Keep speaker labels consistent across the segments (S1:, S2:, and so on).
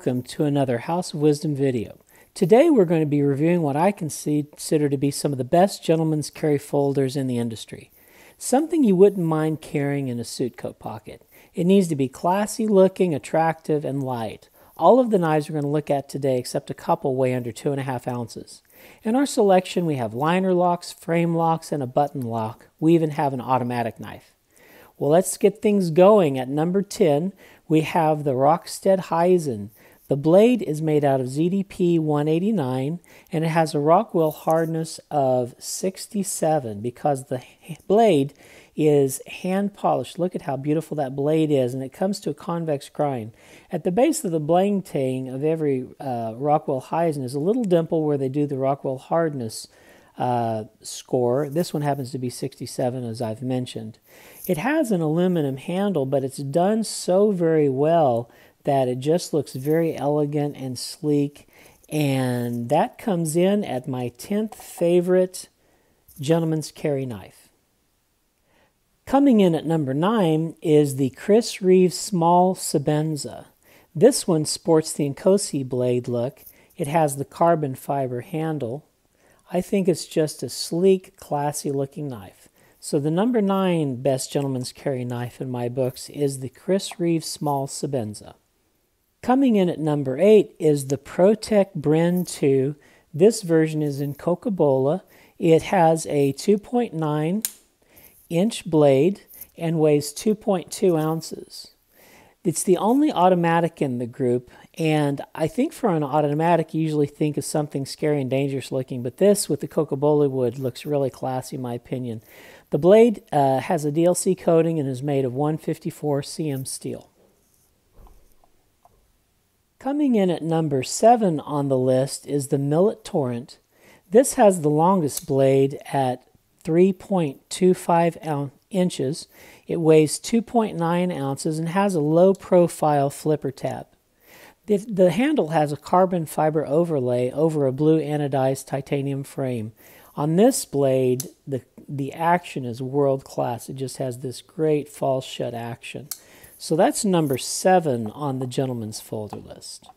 S1: welcome to another House of Wisdom video. Today we're going to be reviewing what I consider to be some of the best gentleman's carry folders in the industry. Something you wouldn't mind carrying in a suit coat pocket. It needs to be classy looking, attractive, and light. All of the knives we're going to look at today, except a couple, weigh under 2.5 ounces. In our selection we have liner locks, frame locks, and a button lock. We even have an automatic knife. Well, let's get things going. At number 10, we have the ROCKSTED HIZEN. The blade is made out of ZDP 189 and it has a Rockwell hardness of 67 because the blade is hand polished. Look at how beautiful that blade is, and it comes to a convex grind. At the base of the blade tang of every Rockwell HIZEN is a little dimple where they do the Rockwell hardness score. This one happens to be 67, as I've mentioned. It has an aluminum handle, but it's done so very well that it just looks very elegant and sleek, and that comes in at my 10th favorite gentleman's carry knife. Coming in at number 9 is the REEVE Small SEBENZA. This one sports the Nkosi blade look. It has the carbon fiber handle. I think it's just a sleek, classy looking knife. So the number 9 best gentleman's carry knife in my books is the REEVE Small SEBENZA. Coming in at number 8 is the PROTECH BREND 2. This version is in Coca-Cola. It has a 2.9-inch blade and weighs 2.2 ounces. It's the only automatic in the group, and I think for an automatic you usually think of something scary and dangerous looking, but this with the Coca-Cola wood looks really classy in my opinion. The blade has a DLC coating and is made of 154 cm steel. Coming in at number 7 on the list is the MILLET TORRENT. This has the longest blade at 3.25 inches. It weighs 2.9 ounces and has a low profile flipper tab. The handle has a carbon fiber overlay over a blue anodized titanium frame. On this blade, the action is world class. It just has this great false shut action. So that's number 7 on the gentleman's folder list.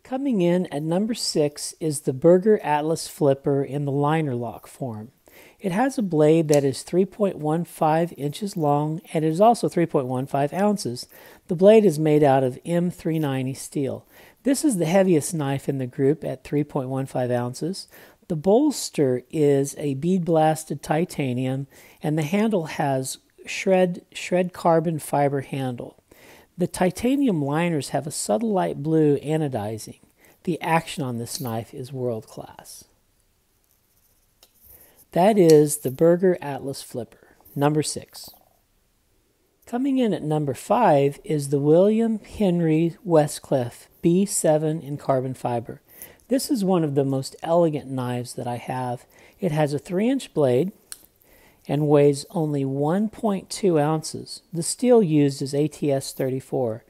S1: Coming in at number 6 is the Berger Atlas Flipper in the liner lock form. It has a blade that is 3.15 inches long and it is also 3.15 ounces. The blade is made out of M390 steel. This is the heaviest knife in the group at 3.15 ounces. The bolster is a bead blasted titanium and the handle has shred carbon fiber handle. The titanium liners have a subtle light blue anodizing. The action on this knife is world class. That is the Berger Atlas Flipper, number 6. Coming in at number 5 is the William Henry WESTCLIFF B7 in carbon fiber. This is one of the most elegant knives that I have. It has a 3-inch blade and weighs only 1.2 ounces. The steel used is ATS 34.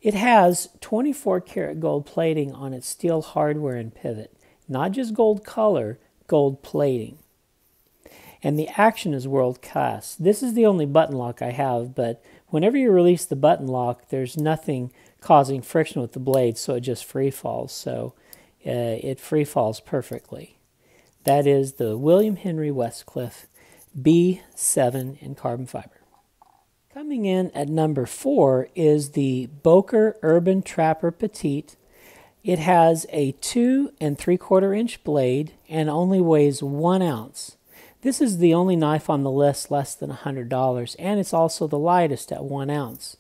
S1: It has 24 karat gold plating on its steel hardware and pivot. Not just gold color, gold plating. And the action is world class. This is the only button lock I have, but whenever you release the button lock, there's nothing causing friction with the blade, so it just free falls. So it free falls perfectly. That is the William Henry WESTCLIFF B7 in carbon fiber. Coming in at number 4 is the BOKER Urban Trapper Petite. It has a 2 3/4 inch blade and only weighs 1 ounce. This is the only knife on the list less than $100, and it's also the lightest at 1 ounce.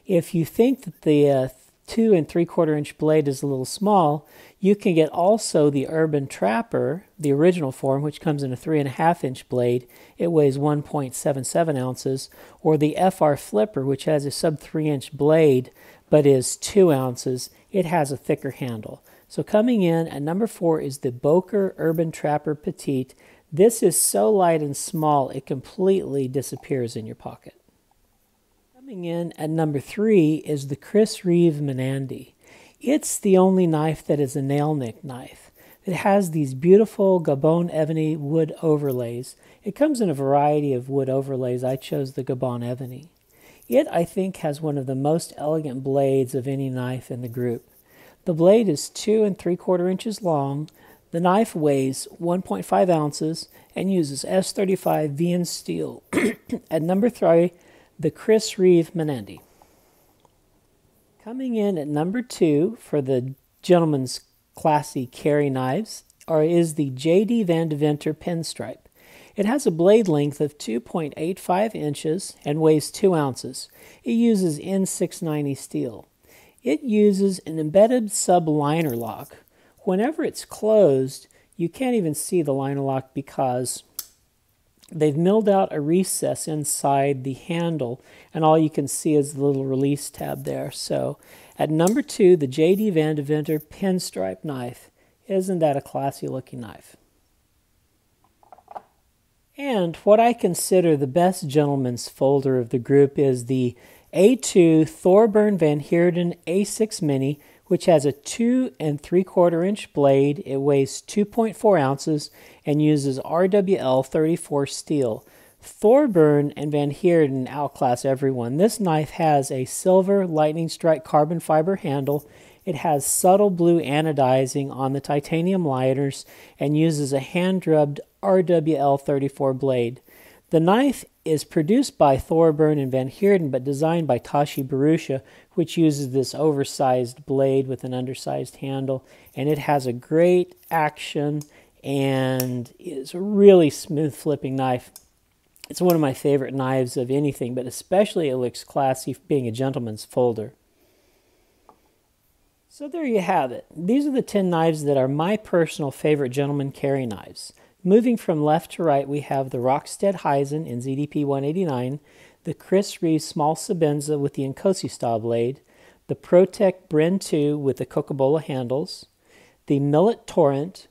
S1: If you think that the 2 3/4 inch blade is a little small, you can get also the Urban Trapper, the original form, which comes in a 3.5 inch blade. It weighs 1.77 ounces, or the FR Flipper, which has a sub 3 inch blade but is 2 ounces. It has a thicker handle. So coming in at number 4 is the BOKER Urban Trapper Petite. This is so light and small it completely disappears in your pocket. Coming in at number 3 is the REEVE MNANDI. It's the only knife that is a nail nick knife. It has these beautiful Gabon ebony wood overlays. It comes in a variety of wood overlays. I chose the Gabon ebony. It, I think, has one of the most elegant blades of any knife in the group. The blade is 2 3/4 inches long. The knife weighs 1.5 ounces and uses S35 VN steel. At number 3, the REEVE MNANDI. Coming in at number 2 for the gentleman's classy carry knives is the DEVENTER Pinstripe. It has a blade length of 2.85 inches and weighs 2 ounces. It uses N690 steel. It uses an embedded sub-liner lock. Whenever it's closed, you can't even see the liner lock because they've milled out a recess inside the handle, and all you can see is the little release tab there. So at number 2, the DEVENTER Pinstripe knife. Isn't that a classy looking knife? And what I consider the best gentleman's folder of the group is the A2 THORBURN Van Heerden A6 Mini, which has a 2 3/4 inch blade. It weighs 2.4 ounces and uses RWL 34 steel. THORBURN and Van Heerden outclass everyone. This knife has a silver lightning strike carbon fiber handle. It has subtle blue anodizing on the titanium liners and uses a hand-drubbed RWL 34 blade. The knife is produced by THORBURN and Van Heerden, but designed by Tashi Barusha, which uses this oversized blade with an undersized handle, and it has a great action and is a really smooth flipping knife. It's one of my favorite knives of anything, but especially it looks classy being a gentleman's folder. So there you have it. These are the 10 knives that are my personal favorite gentleman carry knives. Moving from left to right, we have the ROCKSTED HIZEN in ZDP 189, the REEVE small SEBENZA with the Nkosi style blade, the PROTECH BREND 2 with the Coca-Cola handles, the MILLET TORRENT,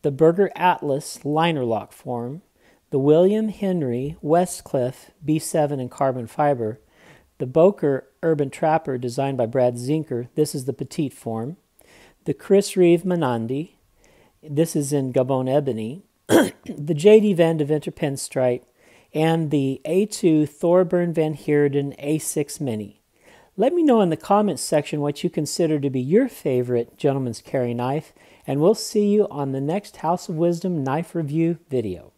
S1: the BOKER Atlas liner lock form, the William Henry WESTCLIFF B7 in carbon fiber, the BOKER Urban Trapper designed by Brad Zinker, this is the petite form, the REEVE MNANDI, this is in Gabon ebony, the DEVENTER Pinstripe, and the A2 THORBURN Van Heerden A6 Mini. Let me know in the comments section what you consider to be your favorite gentleman's carry knife, and we'll see you on the next House of Wisdom knife review video.